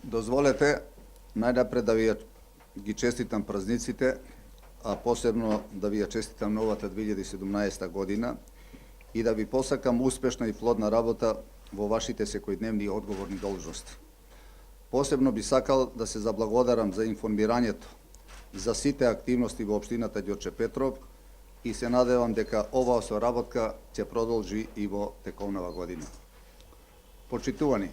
Дозволете најнапред да ви ги честитам празниците, а посебно да ви ја честитам новата 2017 година и да ви посакам успешна и плодна работа во вашите секојдневни одговорни должности. Посебно би сакал да се заблагодарам за информирањето за сите активности во општината Ѓорче Петров и се надевам дека оваа соработка ќе продолжи и во тековнава година. Почитувани,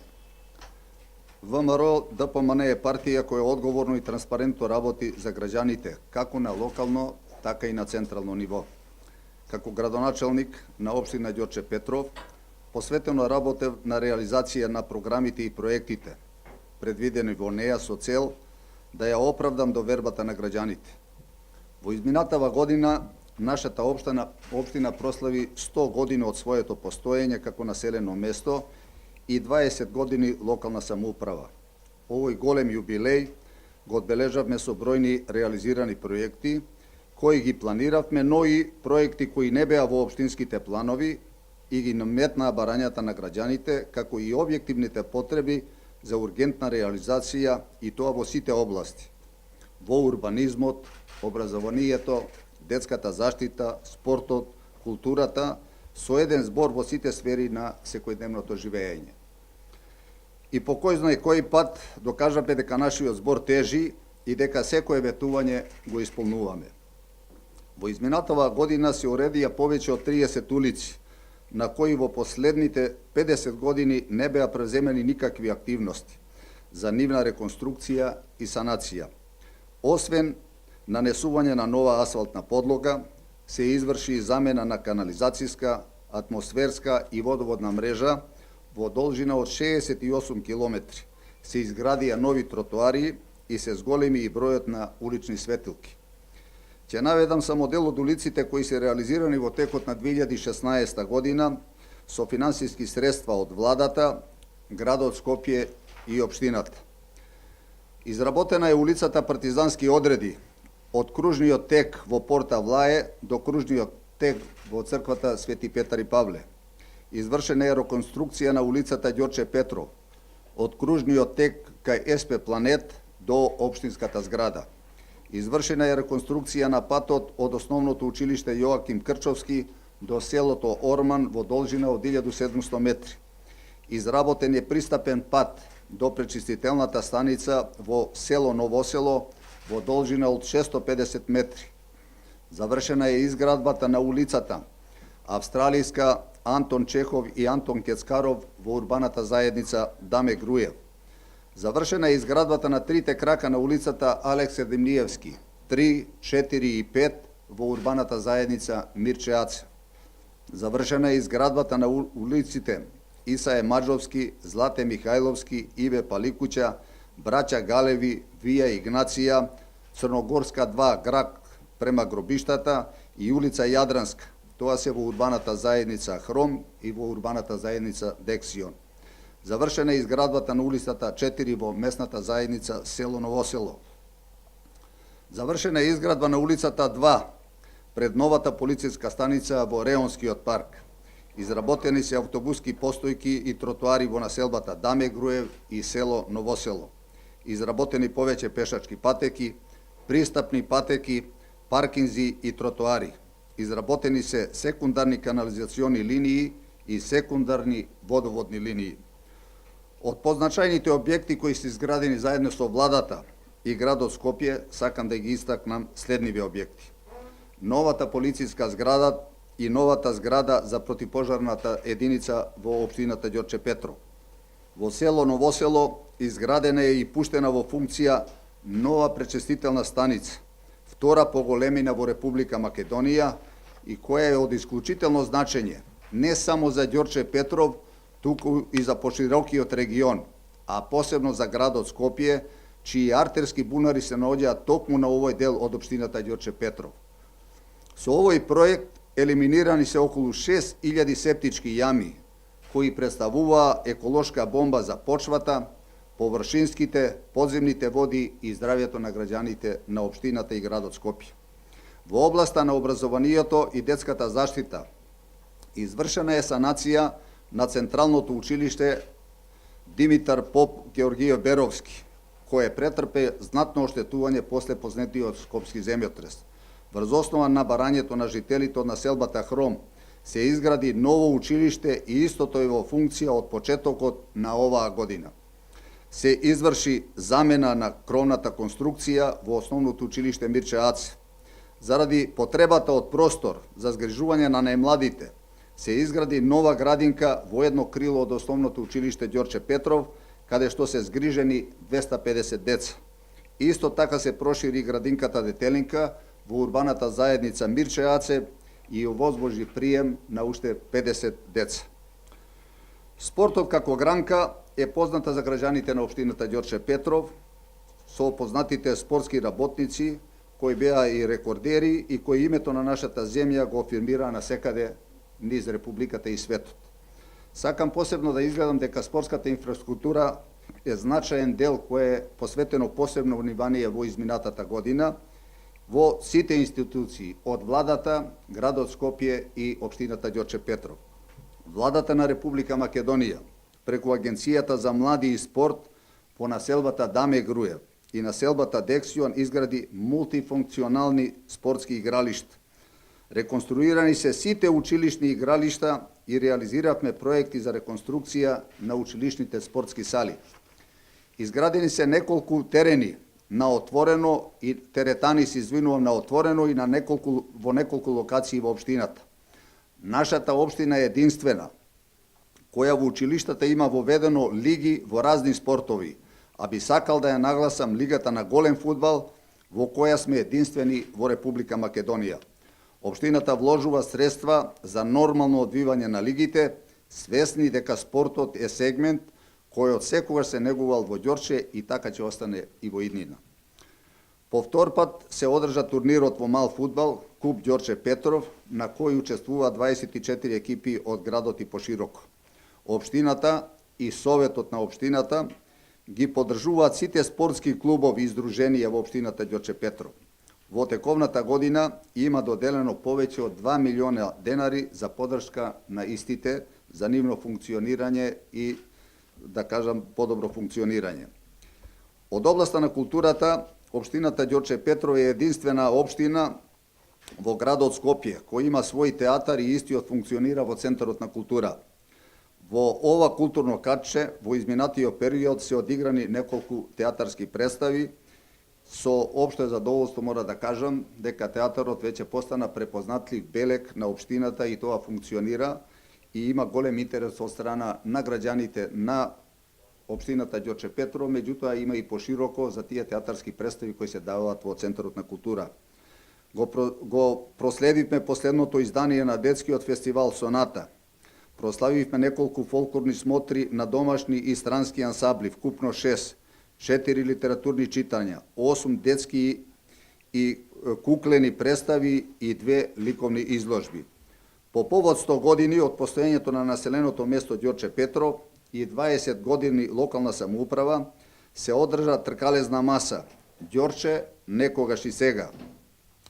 ВМРО ДПМН е партија која одговорно и транспарентно работи за граѓаните, како на локално, така и на централно ниво. Како градоначелник на општина Ѓорче Петров, посветено работев на реализација на програмите и проектите, предвидени во неа со цел да ја оправдам довербата на граѓаните. Во изминатава година, нашата општина прослави 100 години од своето постоење како населено место и 20 години локална самоуправа. Овој голем јубилеј го одбележавме со бројни реализирани проекти, кои ги планиравме, но и проекти кои не беа во општинските планови и ги наметнаа барањата на граѓаните, како и објективните потреби за ургентна реализација и тоа во сите области. Во урбанизмот, образованието, детската заштита, спортот, културата, со еден збор во сите сфери на секојдневното живење. И по кој знае кој пат докажавме дека нашиот збор тежи и дека секое ветување го исполнуваме. Во изминатава година се уредија повеќе од 30 улици, на кои во последните 50 години не беа преземени никакви активности за нивна реконструкција и санација. Освен нанесување на нова асфалтна подлога, се изврши и замена на канализацијска, атмосферска и водоводна мрежа во должина од 68 километри. Се изградија нови тротоари и се зголеми и бројот на улични светилки. Ќе наведам само дел од улиците кои се реализирани во текот на 2016 година со финансиски средства од владата, градот Скопје и општината. Изработена е улицата Партизански одреди, од кружниот тек во Порта Влае до кружниот тек во црквата Свети Петар и Павле. Извршена е реконструкција на улицата Ѓорче Петров, од кружниот тек кај СП Планет до општинската зграда. Извршена е реконструкција на патот од основното училиште Јоаким Крчовски до селото Орман во должина од 1700 метри. Изработен е пристапен пат до пречистителната станица во село Новосело во должина од 650 метри. Завршена е изградбата на улицата Австралијска Антон Чехов и Антон Кецкаров во урбаната заедница Даме Груев. Завршена е изградбата на трите крака на улицата Алексе Демниевски, 3, 4 и 5 во урбаната заедница Мирче Аце. Завршена е изградбата на улиците Исаe Маджовски, Злате Михајловски, Иве Паликуќа, Браќа Галеви, Вија Игнација, Црногорска 2 град према гробиштата и улица Јадранска. Тоа се во урбаната заедница Хром и во урбаната заедница Дексион. Завршена е изградбата на улицата 4 во местната заедница село Новосело. Завршена е изградба на улицата 2 пред новата полициска станица во Реонскиот парк. Изработени се автобуски постојки и тротоари во населбата Даме Груев и село Новосело. Изработени повеќе пешачки патеки, пристапни патеки, паркинзи и тротоари. Изработени се секундарни канализациони линии и секундарни водоводни линии. Од позначајните објекти кои се изградени заедно со владата и градот Скопје, сакам да ги истакнам следниве објекти. Новата полициска зграда и новата зграда за противпожарната единица во општината Ѓорче Петров. Во село Новосело изградена е и пуштена во функција нова пречистителна станица, втора по големина во Република Македонија и која е од исклучително значење не само за Ѓорче Петров, туку и за поширокиот регион, а посебно за градот Скопје, чии артерски бунари се наоѓаат токму на овој дел од општината Ѓорче Петров. Со овој проект елиминирани се околу 6000 септички јами, кои представуваа еколошка бомба за почвата, површинските, подземните води и здравјето на граѓаните на општината и градот Скопје. Во областа на образованието и детската заштита извршена е санација на Централното училиште Димитар Поп Георгиев Беровски, кој претрпе знатно оштетување после познатиот скопски земјотрес. Врз основа на барањето на жителите од населбата Хром се изгради ново училиште и истото е во функција од почетокот на оваа година. Се изврши замена на кровната конструкција во основното училиште Мирче Аце. Заради потребата од простор за згрижување на најмладите, се изгради нова градинка во едно крило од основното училиште Ѓорче Петров, каде што се згрижени 250 деца. Исто така се прошири градинката Детелинка во урбаната заедница Мирче Аце и овозможи прием на уште 50 деца. Спортот како гранка е позната за граѓаните на општината Ѓорче Петров, со познатите спортски работници кои беа и рекордери и кои името на нашата земја го афирмира насекаде низ Републиката и светот. Сакам посебно да изгледам дека спортската инфраструктура е значаен дел кој е посветено посебно внимание во изминатата година во сите институции од владата, градот Скопје и општината Ѓорче Петров. Владата на Република Македонија преку Агенцијата за млади и спорт по населбата Даме Груев и населбата Дексион изгради мултифункционални спортски игралишта. Реконструирани се сите училишни игралишта и реализиравме проекти за реконструкција на училишните спортски сали. Изградени се неколку терени на отворено и теретани се извинувам на отворено и во неколку локации во општината. Нашата општина е единствена која во училиштата има воведено лиги во разни спортови, а би сакал да ја нагласам лигата на голем фудбал во која сме единствени во Република Македонија. Општината вложува средства за нормално одвивање на лигите, свесни дека спортот е сегмент кој од секогаш се негувал во Ѓорче и така ќе остане и во иднина. По втор пат се одржа турнирот во мал фудбал, Куп Ѓорче Петров, на кој учествува 24 екипи од градот и пошироко. Општината и Советот на општината ги поддржуваат сите спортски клубови и издруженија во општината Ѓорче Петров. Во тековната година има доделено повеќе од 2 милиона денари за поддршка на истите, за нивно функционирање и, да кажам, подобро функционирање. Од областа на културата, општината Ѓорче Петров е единствена општина во градот Скопје, кој има свој театар и истиот функционира во Центарот на култура. Во ова културно катче, во изминатиот период се одиграни неколку театарски представи. Со општо задоволство мора да кажам дека театарот веќе постана препознатлив белег на општината и тоа функционира и има голем интерес од страна на граѓаните на општината Ѓорче Петров, меѓутоа има и пошироко за тие театарски представи кои се даваат во Центарот на култура. Го проследивме последното издание на детскиот фестивал Соната. Прославивме неколку фолклорни смотри на домашни и странски ансамбли, вкупно 6, 4 литературни читања, 8 детски и куклени представи и 2 ликовни изложби. По повод 100 години од постоењето на населеното место Ѓорче Петров и 20 години локална самоуправа се одржа тркалезна маса Ѓорче некогаш и сега,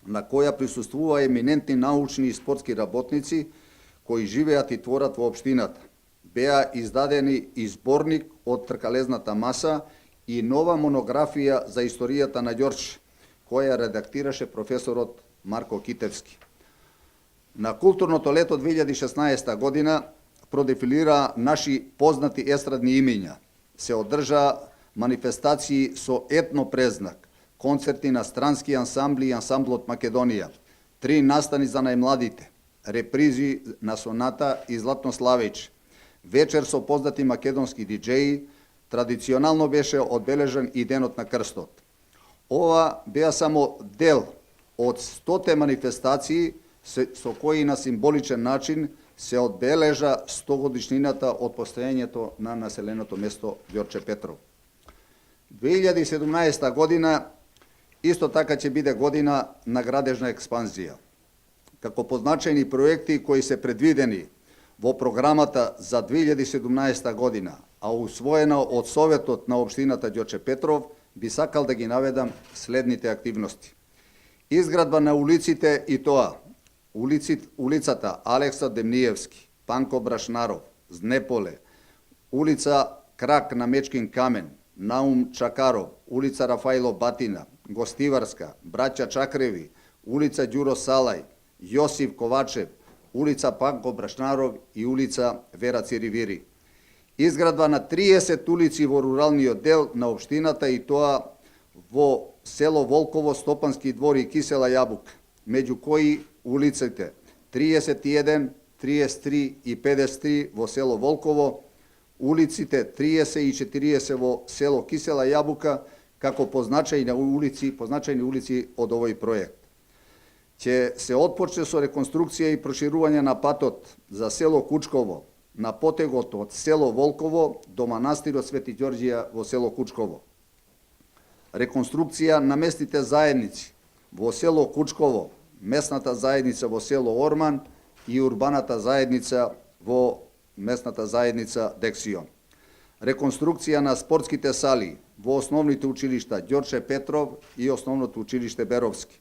на која присуствува еминентни научни и спортски работници кои живеат и творат во општината. Беа издадени и зборник од тркалезната маса и нова монографија за историјата на Ѓорче, која редактираше професорот Марко Китевски. На културното лето 2016 година продефилира наши познати естрадни имиња. Се одржа манифестации со етно презнак, концерти на странски ансамбли и ансамблот Македонија, 3 настани за најмладите, репризи на Соната и Златно Славејче, вечер со познати македонски диџеи. Традиционално беше одбележан и Денот на Крстот. Ова беа само дел од 100 манифестации со кои на символичен начин се одбележа 100 годишнината од постоењето на населеното место Ѓорче Петров. 2017 година исто така ќе биде година на градежна експанзија. Како позначени проекти кои се предвидени во програмата за 2017 година, а усвоена од Советот на општината Ѓорче Петров, би сакал да ги наведам следните активности. Изградба на улиците и тоа, улицата Алекса Демниевски, Панко Брашнаров, Знеполе, улица Крак на Мечкин камен, Наум Чакаров, улица Рафаило Батина, Гостиварска, Браќа Чакреви, улица Ѓуро Салај, Јосиф Ковачев, улица Панко Брашнаров и улица Вера Циривири. Изградба на 30 улици во руралниот дел на општината и тоа во село Волково, Стопански двор и Кисела Јабука, меѓу кои улиците 31, 33 и 53 во село Волково, улиците 30 и 40 во село Кисела Јабука, како позначајни улици од овој проект. Ќе се отпочне со реконструкција и проширување на патот за село Кучково, на потегот од село Волково до манастирот Свети Ѓорѓија во село Кучково. Реконструкција на местните заедници во село Кучково, местната заедница во село Орман и урбаната заедница во местната заедница Дексион. Реконструкција на спортските сали во основните училишта Ѓорче Петров и основното училиште Беровски.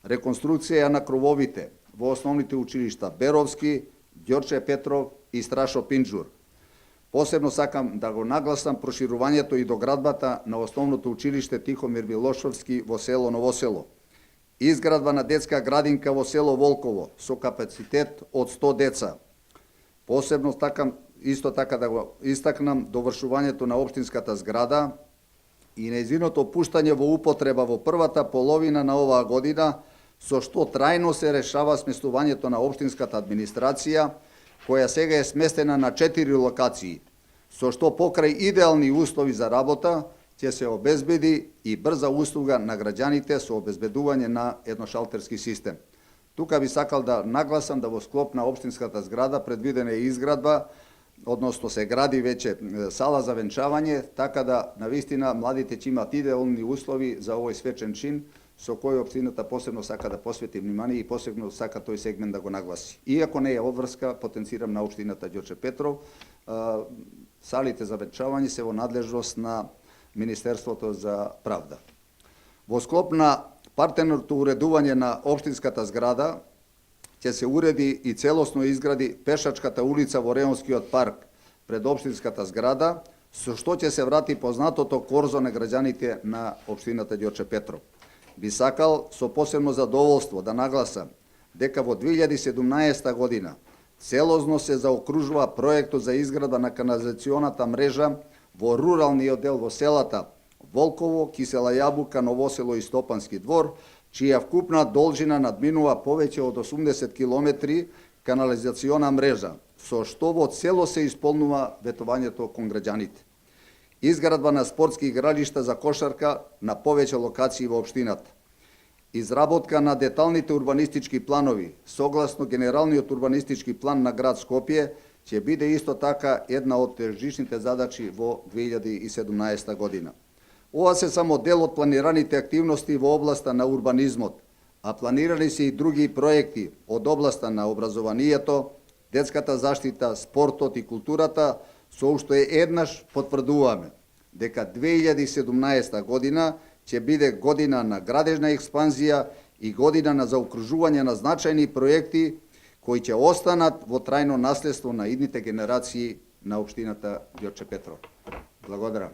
Реконструкција на крововите во основните училишта Беровски, Ѓорче Петров и Страшо Пинџур. Посебно сакам да го нагласам проширувањето и доградбата на основното училиште Тихомир Милошовски во село Новосело. Изградба на детска градинка во село Волково со капацитет од 100 деца. Посебно исто така да го истакнам довршувањето на општинската зграда и нејзиното пуштање во употреба во првата половина на оваа година, со што трајно се решава сместувањето на општинската администрација, која сега е сместена на 4 локации, со што покрај идеални услови за работа ќе се обезбеди и брза услуга на граѓаните со обезбедување на едношалтерски систем. Тука би сакал да нагласам да во склоп на општинската зграда предвидена е изградба, односно се гради веќе сала за венчавање, така да навистина младите ќе имат идеални услови за овој свечен чин, со кој општината посебно сака да посвети внимание и посебно сака тој сегмент да го нагласи. Иако не е обврска, потенцирам на општината Ѓорче Петров, салите за венчавање се во надлежност на Министерството за правда. Во склоп на партеното уредување на општинската зграда, ќе се уреди и целосно изгради пешачката улица во Реонскиот парк пред општинската зграда, со што ќе се врати познатото корзо на граѓаните на општината Ѓорче Петров. Би сакал со посебно задоволство да нагласам дека во 2017 година целозно се заокружува проектот за изграда на канализационата мрежа во руралниот дел во селата Волково, Кисела Јабука, Новосело и Стопански двор, чија вкупна должина надминува повеќе од 80 километри канализациона мрежа, со што во цело се исполнува ветувањето кон граѓаните. Изградба на спортски игралишта за кошарка на повеќе локации во општината. Изработка на деталните урбанистички планови, согласно Генералниот урбанистички план на град Скопје, ќе биде исто така една од тежичните задачи во 2017 година. Ова се само дел од планираните активности во областа на урбанизмот, а планирани се и други проекти од областа на образованието, детската заштита, спортот и културата, со уште еднаш потврдуваме дека 2017 година ќе биде година на градежна експанзија и година на заокружување на значајни проекти кои ќе останат во трајно наследство на идните генерации на општината Ѓорче Петров. Благодарам.